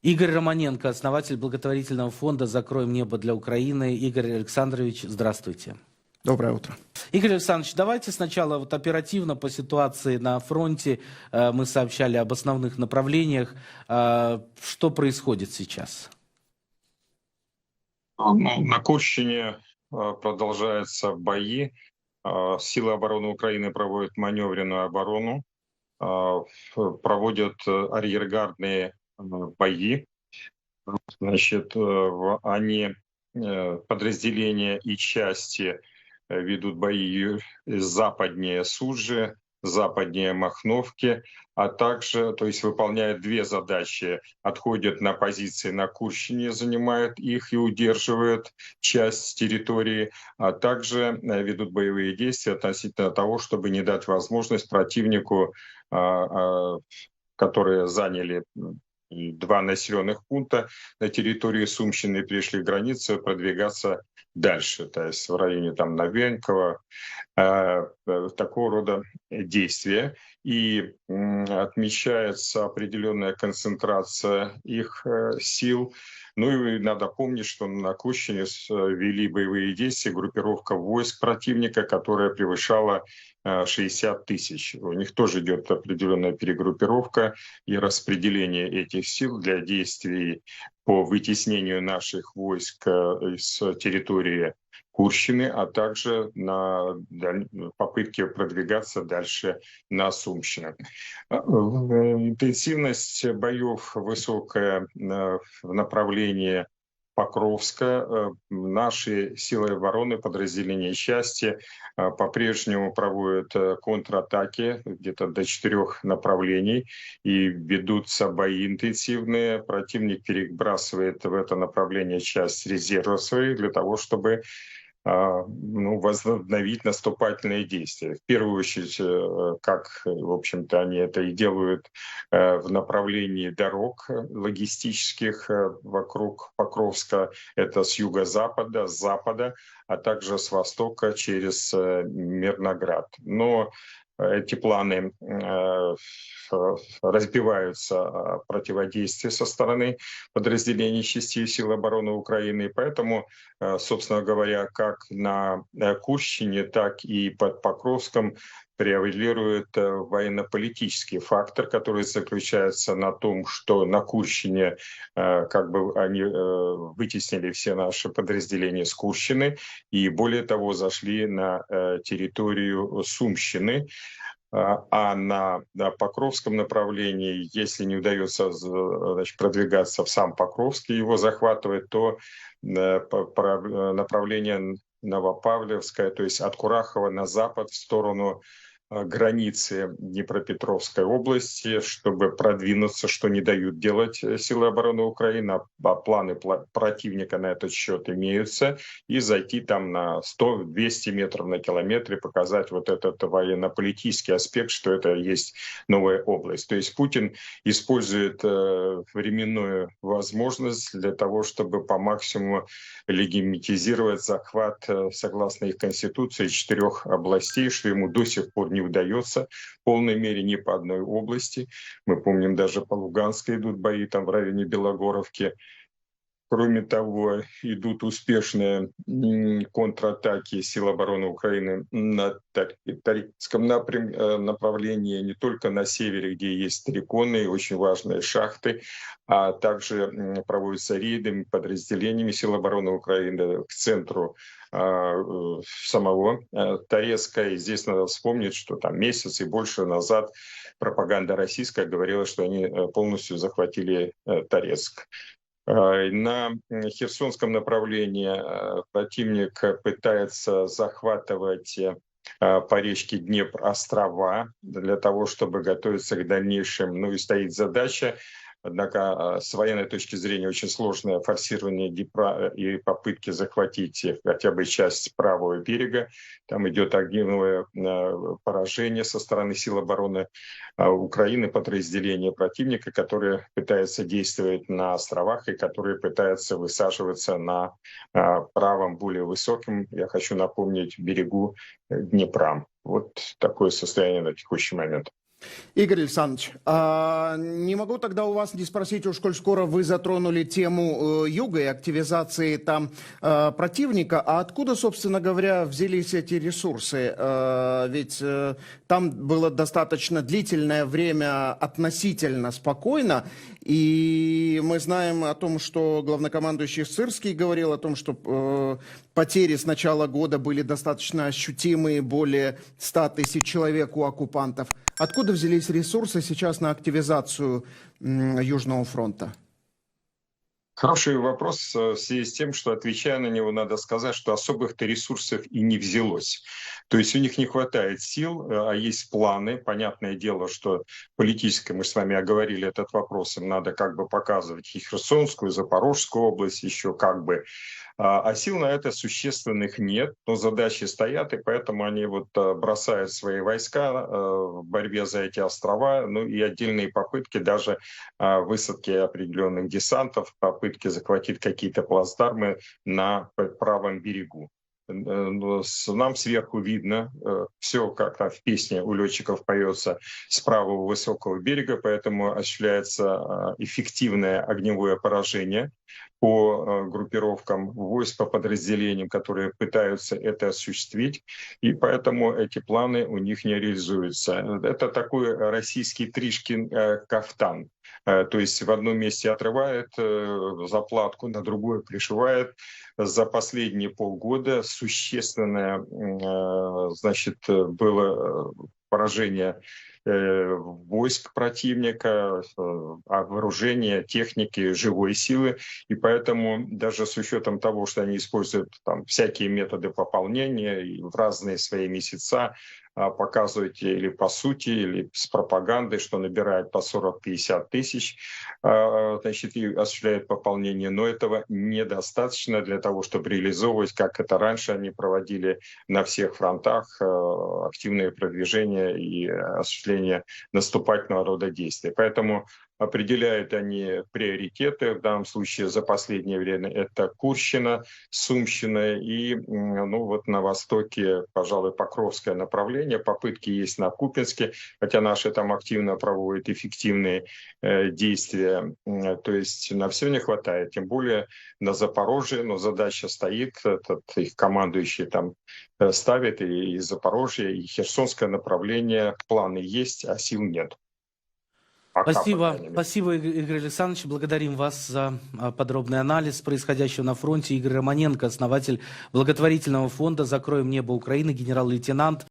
Игорь Романенко, основатель благотворительного фонда «Закроем небо для Украины». Игорь Александрович, здравствуйте. Доброе утро. Игорь Александрович, давайте сначала оперативно по ситуации на фронте. Мы сообщали об основных направлениях. Что происходит сейчас? На Курщине продолжаются бои. Силы обороны Украины проводят маневренную оборону, проводят арьергардные бои. Значит, они, подразделения и части ведут бои западнее Сужи, западнее Махновки, а также, то есть выполняют две задачи. Отходят на позиции на Курщине, занимают их и удерживают часть территории, а также ведут боевые действия относительно того, чтобы не дать возможность противнику, которые заняли два населенных пункта на территории Сумщины, перешли границу, продвигаться дальше, то есть в районе там Новенького, такого рода действия. И отмечается определенная концентрация их сил. Ну и надо помнить, что на Курщине вели боевые действия группировка войск противника, которая превышала 60 тысяч. У них тоже идет определенная перегруппировка и распределение этих сил для действий по вытеснению наших войск с территории Курщины, а также на попытки продвигаться дальше на Сумщину. Интенсивность боев высокая в направлении Покровска. Наши силы обороны, подразделения части по-прежнему проводят контратаки где-то до 4 направлений и ведутся бои интенсивные. Противник перебрасывает в это направление часть резервов своих для того, чтобы возобновить наступательные действия. В первую очередь, как, в общем-то, они это и делают в направлении дорог логистических вокруг Покровска. Это с юго-запада, с запада, а также с востока через Мирноград. Но эти планы разбиваются противодействие со стороны подразделений частей сил обороны Украины. И поэтому, собственно говоря, как на Курщине, так и под Покровском превалирует военно-политический фактор, который заключается на том, что на Курщине как бы они вытеснили все наши подразделения с Курщины и, более того, зашли на территорию Сумщины. А на Покровском направлении, если не удается продвигаться в сам Покровск и его захватывать, то направление Новопавловское, то есть от Курахова на запад в сторону границы Днепропетровской области, чтобы продвинуться, что не дают делать силы обороны Украины, а планы противника на этот счет имеются, и зайти там на 100-200 метров на километре, показать вот этот военно-политический аспект, что это есть новая область. То есть Путин использует временную возможность для того, чтобы по максимуму легитимизировать захват, согласно их конституции, 4 областей, что ему до сих пор не удается в полной мере ни по одной области. Мы помним, даже по Луганской идут бои, там в районе Белогоровки. Кроме того, идут успешные контратаки сил обороны Украины на Торецком направлении, не только на севере, где есть Стариконные, очень важные шахты, а также проводятся рейды подразделениями сил обороны Украины к центру самого Торецка. И здесь надо вспомнить, что там месяц и больше назад пропаганда российская говорила, что они полностью захватили Торецк. На Херсонском направлении противник пытается захватывать по речке Днепр острова для того, чтобы готовиться к дальнейшим. Ну и стоит задача, однако с военной точки зрения очень сложное форсирование Днепра и попытки захватить хотя бы часть правого берега. Там идет огневое поражение со стороны сил обороны Украины, подразделения противника, которые пытаются действовать на островах и которые пытаются высаживаться на правом, более высоком, я хочу напомнить, берегу Днепра. Вот такое состояние на текущий момент. Игорь Александрович, не могу тогда у вас не спросить, уж коль скоро вы затронули тему юга и активизации там противника, а откуда, собственно говоря, взялись эти ресурсы? Ведь там было достаточно длительное время относительно спокойно, и мы знаем о том, что главнокомандующий Сырский говорил о том, что потери с начала года были достаточно ощутимые, более 100 тысяч человек у оккупантов. Откуда взялись ресурсы сейчас на активизацию Южного фронта? Хороший вопрос в связи с тем, что, отвечая на него, надо сказать, что особых-то ресурсов и не взялось. То есть у них не хватает сил, а есть планы. Понятное дело, что политически, мы с вами оговорили этот вопрос, им надо как бы показывать и Херсонскую, и Запорожскую область еще как бы. А сил на это существенных нет, но задачи стоят, и поэтому они вот бросают свои войска в борьбе за эти острова, ну и отдельные попытки даже высадки определенных десантов, попытки захватить какие-то плацдармы на правом берегу. Нам сверху видно все, как там в песне у летчиков поется, с правого высокого берега, поэтому осуществляется эффективное огневое поражение по группировкам войск, по подразделениям, которые пытаются это осуществить, и поэтому эти планы у них не реализуются. Это такой российский Тришкин кафтан. То есть в одном месте отрывает заплатку, на другое пришивает. За последние полгода существенное, значит, было поражение войск противника, вооружения, техники, живой силы. И поэтому даже с учетом того, что они используют там всякие методы пополнения и в разные свои месяца, показывать или по сути, или с пропагандой, что набирает по 40-50 тысяч, значит, и осуществляет пополнение. Но этого недостаточно для того, чтобы реализовывать, как это раньше они проводили на всех фронтах, активное продвижение и осуществление наступательного рода действий. Поэтому определяют они приоритеты. В данном случае за последнее время это Курщина, Сумщина и ну, вот на востоке, пожалуй, Покровское направление. Попытки есть на Купинске, хотя наши там активно проводят эффективные действия. То есть на все не хватает, тем более на Запорожье, но задача стоит, этот их командующий там ставит и Запорожье, и Херсонское направление. Планы есть, а сил нет. Спасибо, спасибо, Игорь Александрович. Благодарим вас за подробный анализ происходящего на фронте. Игорь Романенко, основатель благотворительного фонда «Закроем небо Украины», генерал-лейтенант.